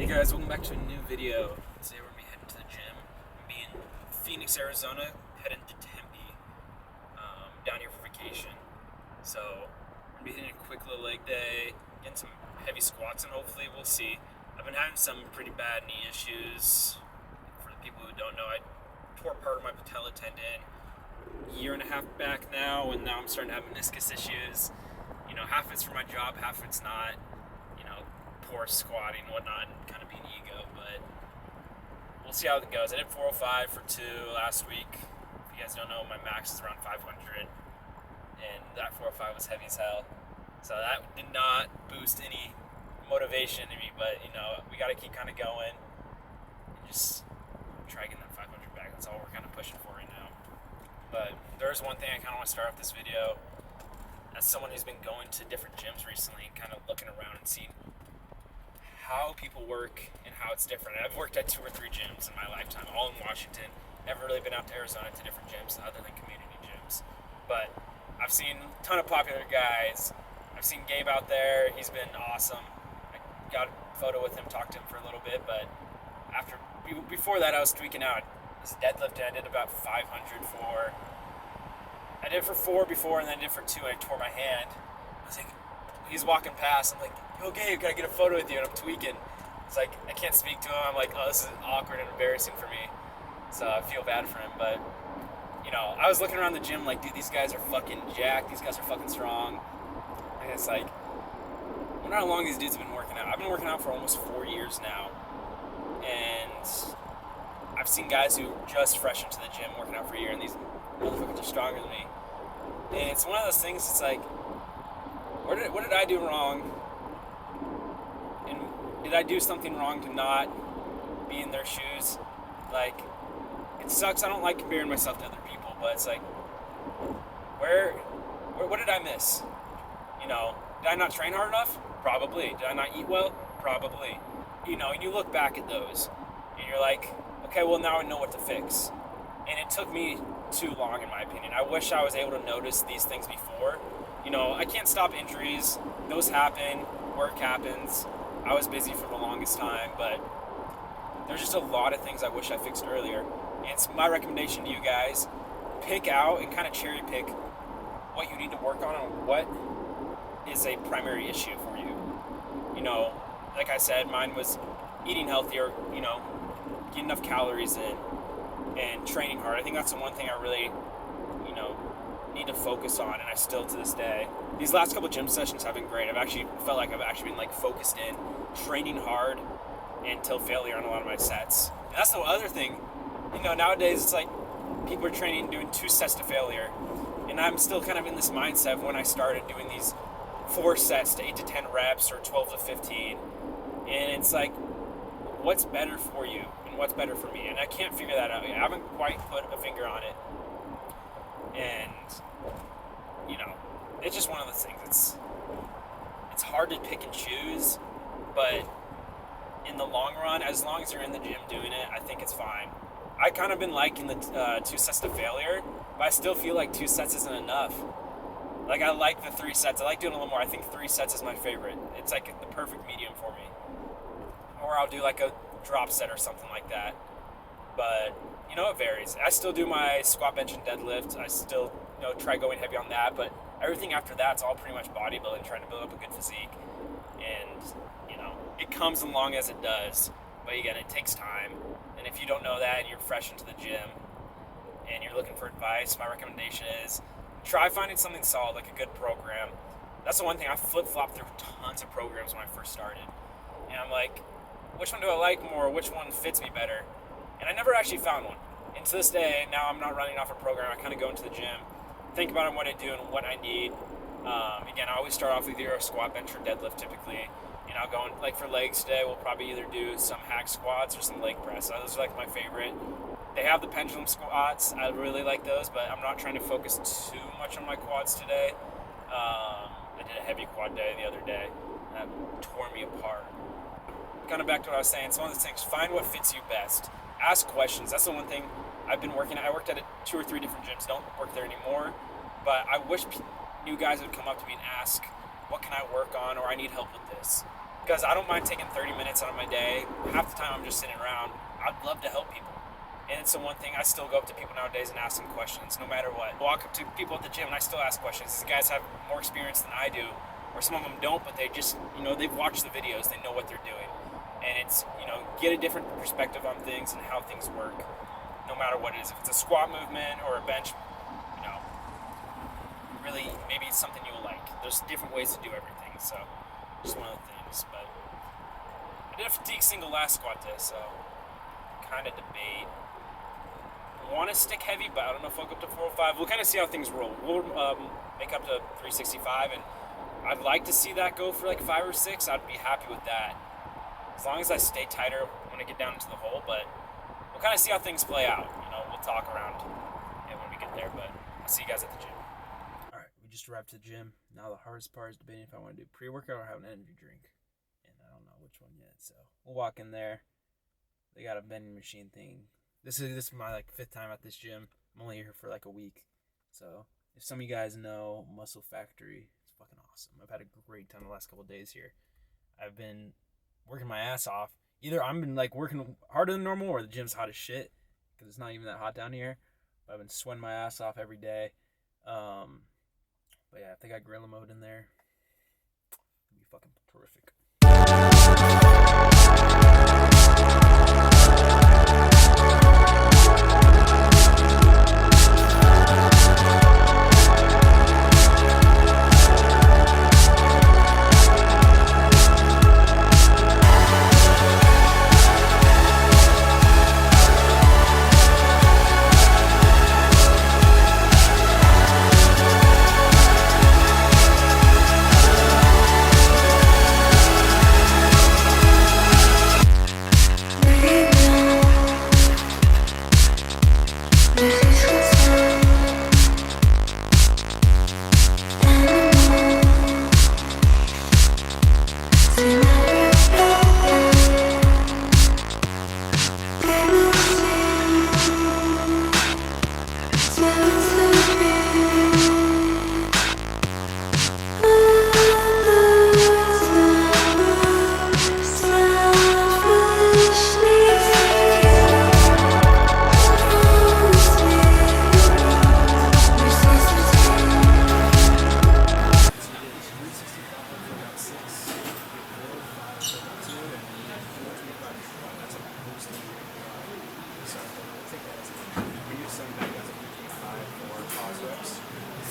Hey guys, welcome back to a new video. Today we're going to be heading to the gym. I'm be in Phoenix, Arizona, heading to Tempe, down here for vacation. So, we're going to be hitting a quick little leg day, getting some heavy squats, and hopefully we'll see. I've been having some pretty bad knee issues. For the people who don't know, I tore part of my patella tendon a year and a half back now, and now I'm starting to have meniscus issues. You know, half it's for my job, half it's not. Poor squatting and whatnot, and kind of being ego, but we'll see how it goes. I did 405 for 2 last week. If you guys don't know, my max is around 500, and that 405 was heavy as hell. So that did not boost any motivation in me, but we got to keep kind of going and just try getting that 500 back. That's all we're kind of pushing for right now. But there's one thing I kind of want to start off this video. As someone who's been going to different gyms recently and kind of looking around and seeing how people work and how it's different. I've worked at 2 or 3 gyms in my lifetime, all in Washington. Never really been out to Arizona to different gyms other than community gyms. But I've seen a ton of popular guys. I've seen Gabe out there. He's been awesome. I got a photo with him, talked to him for a little bit, but before that I was tweaking out. This deadlift I did about 500 for. I did it for 4 before, and then I did it for 2, and I tore my hand. I was like, he's walking past, I'm like, okay, gotta get a photo with you, and I'm tweaking. It's like, I can't speak to him. I'm like, oh, this is awkward and embarrassing for me. So I feel bad for him, but, I was looking around the gym like, dude, these guys are fucking jacked, these guys are fucking strong. And it's like, I wonder how long these dudes have been working out. I've been working out for almost 4 years now, and I've seen guys who just fresh into the gym working out for a year, and these motherfuckers are stronger than me. And it's one of those things, it's like, what did I do wrong? And did I do something wrong to not be in their shoes? Like, it sucks. I don't like comparing myself to other people, but it's like, what did I miss? Did I not train hard enough? Probably. Did I not eat well? Probably. And you look back at those, and you're like, okay, well, now I know what to fix. And it took me too long, in my opinion. I wish I was able to notice these things before. I can't stop injuries. Those happen. Work happens. I was busy for the longest time, but there's just a lot of things I wish I fixed earlier. And it's my recommendation to you guys, pick out and kind of cherry pick what you need to work on and what is a primary issue for you. Like I said, mine was eating healthier, getting enough calories in, and training hard. I think that's the one thing I really, need to focus on, and I still to this day. These last couple gym sessions have been great. I've actually felt like I've actually been focused in, training hard until failure on a lot of my sets. And that's the other thing. Nowadays it's like people are training doing 2 sets to failure, and I'm still kind of in this mindset of when I started doing these 4 sets to 8 to 10 reps or 12 to 15, and it's like, what's better for you and what's better for me? And I can't figure that out yet. I haven't quite put a finger on it. And it's just one of those things. It's hard to pick and choose, but in the long run, as long as you're in the gym doing it, I think it's fine. I kind of been liking the 2 sets to failure, but I still feel like 2 sets isn't enough. Like, I like the 3 sets. I like doing a little more. I think 3 sets is my favorite. It's like the perfect medium for me. Or I'll do like a drop set or something like that. But it varies. I still do my squat, bench, and deadlift. I still try going heavy on that, but everything after that's all pretty much bodybuilding, trying to build up a good physique. And it comes along as it does, but again, it takes time. And if you don't know that and you're fresh into the gym and you're looking for advice, my recommendation is try finding something solid, like a good program. That's the one thing. I flip-flopped through tons of programs when I first started, and I'm like, which one do I like more? Which one fits me better? And I never actually found one. And to this day, now I'm not running off a program. I kind of go into the gym, think about what I do and what I need. Again, I always start off with either a squat, bench, or deadlift typically. Going like for legs today, we'll probably either do some hack squats or some leg press. Those are like my favorite. They have the pendulum squats. I really like those, but I'm not trying to focus too much on my quads today. I did a heavy quad day the other day. That tore me apart. Kind of back to what I was saying. It's one of those things. Find what fits you best. Ask questions. That's the one thing I've been working at. I worked at 2 or 3 different gyms. Don't work there anymore. But I wish new guys would come up to me and ask, what can I work on, or I need help with this. because I don't mind taking 30 minutes out of my day. Half the time I'm just sitting around. I'd love to help people. And it's the one thing, I still go up to people nowadays and ask them questions, no matter what. Walk up to people at the gym and I still ask questions. These guys have more experience than I do, or some of them don't, but they just, they've watched the videos, they know what they're doing. And it's, get a different perspective on things and how things work, no matter what it is. If it's a squat movement or a bench, really, maybe it's something you'll like. There's different ways to do everything, so just one of the things. But I did a fatigue single last squat test, so kind of debate. Want to stick heavy, but I don't know if I'll go up to 405. We'll kind of see how things roll. We'll make up to 365, and I'd like to see that go for like 5 or 6. I'd be happy with that, as long as I stay tighter when I get down into the hole. But we'll kind of see how things play out. We'll talk around when we get there. But I'll see you guys at the gym. All right, we just arrived to the gym. Now the hardest part is debating if I want to do pre-workout or have an energy drink, and I don't know which one yet. So we'll walk in there. They got a vending machine thing. This is my 5th time at this gym. I'm only here for a week. So if some of you guys know Muscle Factory, it's fucking awesome. I've had a great time the last couple of days here. I've been working my ass off. Either I've been working harder than normal, or the gym's hot as shit because it's not even that hot down here. But I've been sweating my ass off every day. But yeah, if they got gorilla mode in there, it'd be fucking terrific.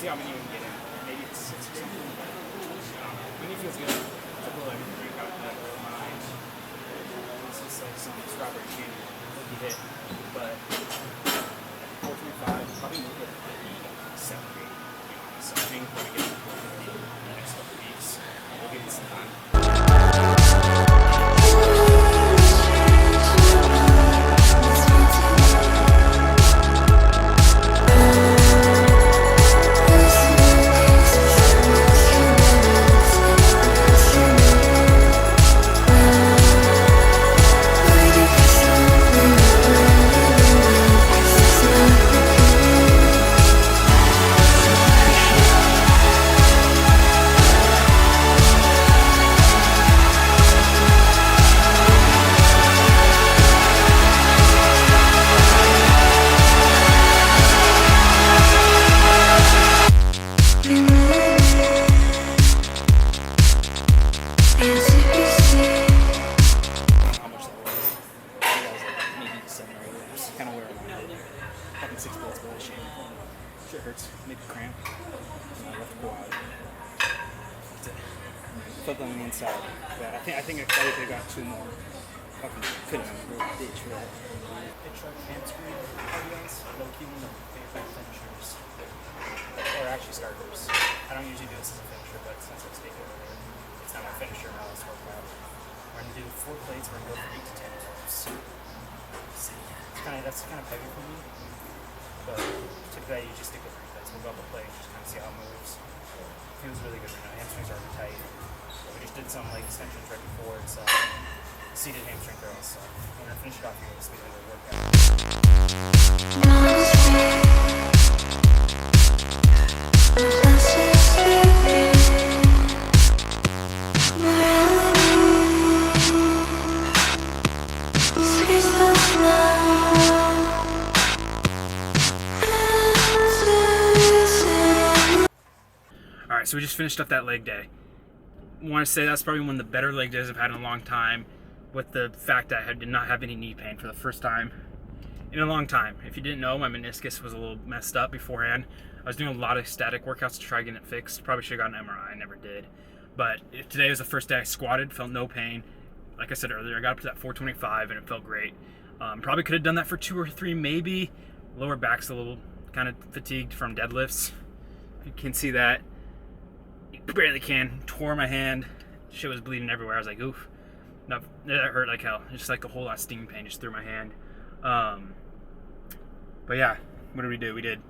See how many we can get in. Maybe it's 6 or something. When it feels good, it's a little drink out of that little mind. It's just some strawberry candy that you hit. But 435, probably move it at 7 or 8, to be honest. So I think when we get to 450 in the next couple of weeks, we'll give it some time. Fucking 6 bullets bullshit. Shit hurts. Make a cramp. And I left to go out. Felt on the inside. But I think I probably could have got 2 more. Fucking could have been a real bitch for that. Pitch like hamstring cardios. Low key one of my favorite finishers. Or actually starters. I don't usually do this as a finisher, but since I stayed over there, it's not my finisher now. Let's work out. We're gonna do 4 plates. We're gonna go for 8 to 10 reps. See, that's kind of heavy for me. But typically I usually stick with 3 plates. We'll go up a plate, just kind of see how it moves. It feels really good right now. Hamstrings are already tight. But we just did some leg extensions right before. It's seated hamstring curls. So we're gonna finish it off here with this little workout. Alright, so we just finished up that leg day. I want to say that's probably one of the better leg days I've had in a long time, with the fact that I did not have any knee pain for the first time in a long time. If you didn't know, my meniscus was a little messed up beforehand. I was doing a lot of static workouts to try getting it fixed. Probably should have gotten an MRI, I never did. But today was the first day I squatted, felt no pain. Like I said earlier, I got up to that 425 and it felt great. Probably could have done that for 2 or 3 maybe. Lower back's a little kind of fatigued from deadlifts. You can see that. You barely can. Tore my hand. Shit was bleeding everywhere. I was like, oof. That hurt like hell. Just like a whole lot of stinging pain just through my hand. But yeah, what did we do? We did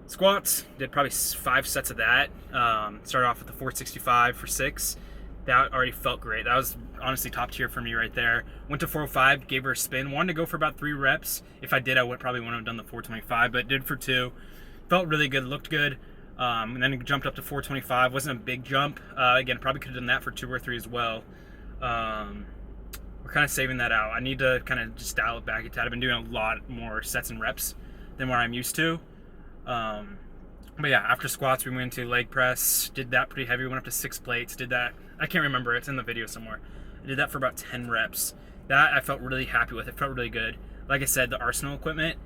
squats. Did probably 5 sets of that. Started off with the 465 for 6. That already felt great. That was honestly top tier for me right there. Went to 405, gave her a spin. Wanted to go for about 3 reps. If I did, I probably wouldn't have done the 425, but did for 2. Felt really good, looked good. And then it jumped up to 425. Wasn't a big jump. Again, probably could have done that for 2 or 3 as well. We're kind of saving that out. I need to kind of just dial it back a tad. I've been doing a lot more sets and reps than what I'm used to. But yeah, after squats, we went into leg press. Did that pretty heavy. We went up to 6 plates. Did that. I can't remember. It's in the video somewhere. I did that for about 10 reps. That I felt really happy with. It felt really good. Like I said, the Arsenal equipment,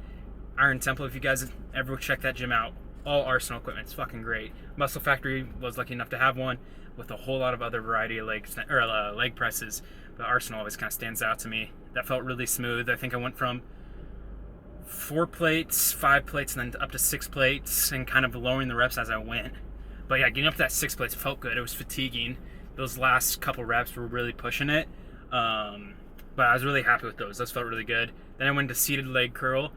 Iron Temple, if you guys ever check that gym out, all Arsenal equipment. It's fucking great. Muscle Factory was lucky enough to have one with a whole lot of other variety of leg presses. But Arsenal always kind of stands out to me. That felt really smooth. I think I went from 4 plates, 5 plates, and then up to 6 plates, and kind of lowering the reps as I went. But yeah, getting up to that 6 plates felt good. It was fatiguing. Those last couple reps were really pushing it. But I was really happy with those. Those felt really good. Then I went to seated leg curl.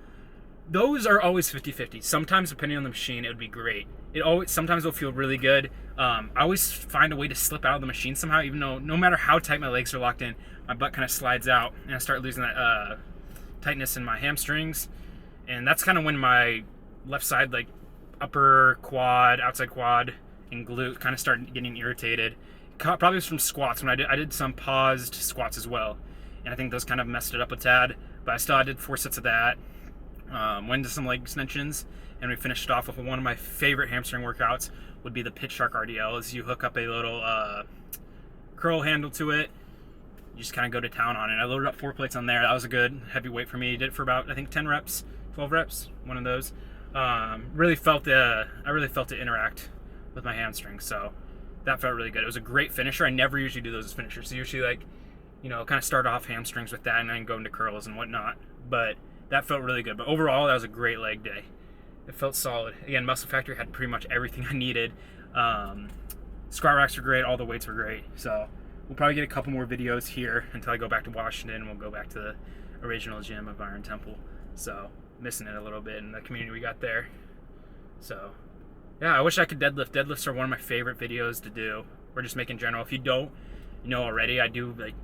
Those are always 50-50. Sometimes, depending on the machine, it would be great. Sometimes it'll feel really good. I always find a way to slip out of the machine somehow, even though no matter how tight my legs are locked in, my butt kind of slides out, and I start losing that tightness in my hamstrings. And that's kind of when my left side, like upper quad, outside quad, and glute kind of start getting irritated. Probably was from squats. When I did some paused squats as well, and I think those kind of messed it up a tad. But I still did 4 sets of that. Went into some leg extensions, and we finished off with one of my favorite hamstring workouts. Would be the Pitch Shark RDL. As you hook up a little curl handle to it, you just kind of go to town on it. I loaded up 4 plates on there. That was a good heavy weight for me. Did it for about, I think, 10 reps, 12 reps, one of those. I really felt it interact with my hamstring, so that felt really good. It was a great finisher. I never usually do those as finishers. So usually, like, kind of start off hamstrings with that and then go into curls and whatnot. But that felt really good. But overall, that was a great leg day. It felt solid. Again, Muscle Factory had pretty much everything I needed. Squat racks were great. All the weights were great. So we'll probably get a couple more videos here until I go back to Washington. We'll go back to the original gym of Iron Temple. So missing it a little bit in the community we got there. So yeah, I wish I could deadlift. Deadlifts are one of my favorite videos to do, or just make in general. If you don't know already, I do like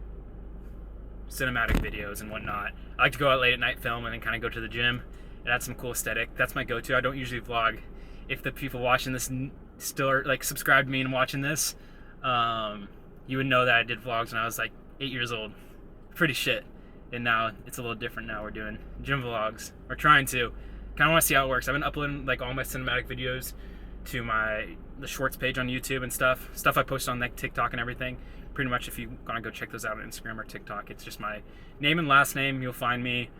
cinematic videos and whatnot. I like to go out late at night, film, and then kind of go to the gym. It adds some cool aesthetic. That's my go-to. I don't usually vlog. If the people watching this still are like subscribed to me and watching this, you would know that I did vlogs when I was like 8 years old. Pretty shit. And now it's a little different. Now we're doing gym vlogs. We're trying to. Kind of want to see how it works. I've been uploading like all my cinematic videos to the shorts page on YouTube and stuff I post on like TikTok and everything. Pretty much, if you want to go check those out on Instagram or TikTok, it's just my name and last name. You'll find me.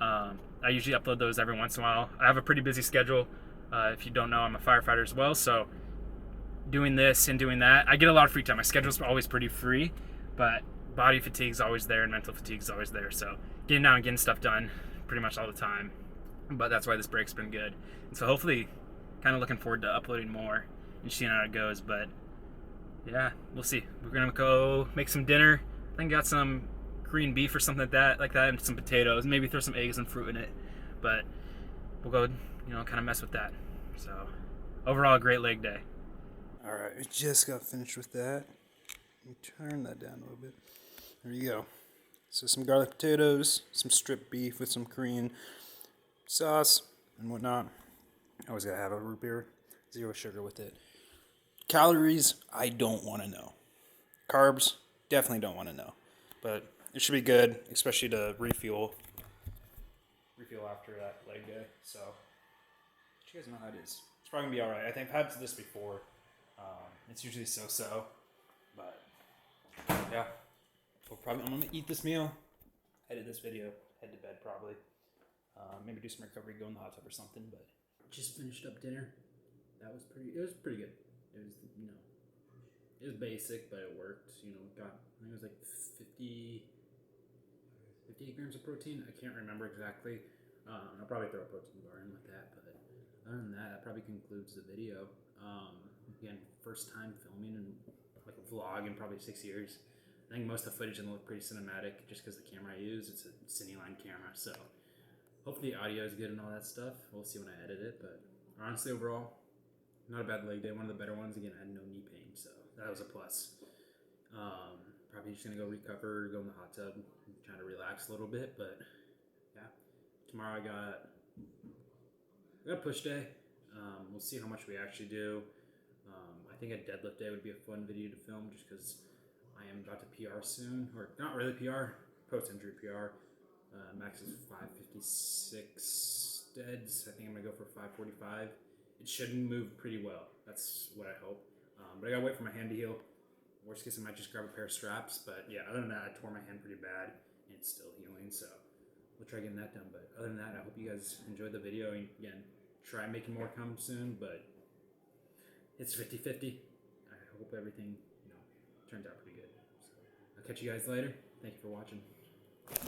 I usually upload those every once in a while. I have a pretty busy schedule. If you don't know, I'm a firefighter as well, so doing this and doing that, I get a lot of free time. My schedule's always pretty free, but body fatigue's always there and mental fatigue's always there. So getting out and getting stuff done pretty much all the time. But that's why this break's been good. And so hopefully, kind of looking forward to uploading more and seeing how it goes. But yeah, we'll see. We're gonna go make some dinner. I think got some green beef or something like that, and some potatoes. Maybe throw some eggs and fruit in it. But we'll go, kind of mess with that. So overall, a great leg day. All right, we just got finished with that. Let me turn that down a little bit. There you go. So some garlic potatoes, some strip beef with some Korean sauce and whatnot. I always gotta have a root beer, 0 sugar with it. Calories, I don't want to know. Carbs, definitely don't want to know. But it should be good, especially to refuel after that leg day. So, you guys know how it is. It's probably gonna be all right. I think I've had this before. It's usually so, but yeah. I'm gonna eat this meal, edit this video, head to bed probably. Maybe do some recovery, go in the hot tub or something. But just finished up dinner. It was pretty good. It was, it was basic, but it worked. Got, I think it was like 58 grams of protein. I can't remember exactly. I'll probably throw a protein bar in with that, but other than that probably concludes the video. Again, first time filming in like a vlog in probably 6 years. I think most of the footage didn't look pretty cinematic just because the camera I use, it's a Cineline camera, so hopefully the audio is good and all that stuff. We'll see when I edit it, but honestly overall, not a bad leg day, one of the better ones. Again, I had no knee pain, so that was a plus. Probably just gonna go recover, go in the hot tub, try to relax a little bit, but yeah. Tomorrow I got a push day. We'll see how much we actually do. I think a deadlift day would be a fun video to film just because I am about to PR soon, or not really PR, post-injury PR. Max is 556 deads. I think I'm gonna go for 545. It should move pretty well. That's what I hope. But I gotta wait for my hand to heal. Worst case, I might just grab a pair of straps. But yeah, other than that, I tore my hand pretty bad, and it's still healing. So we'll try getting that done. But other than that, I hope you guys enjoyed the video. And again, try making more come soon. But it's 50-50. I hope everything turns out pretty good. So I'll catch you guys later. Thank you for watching.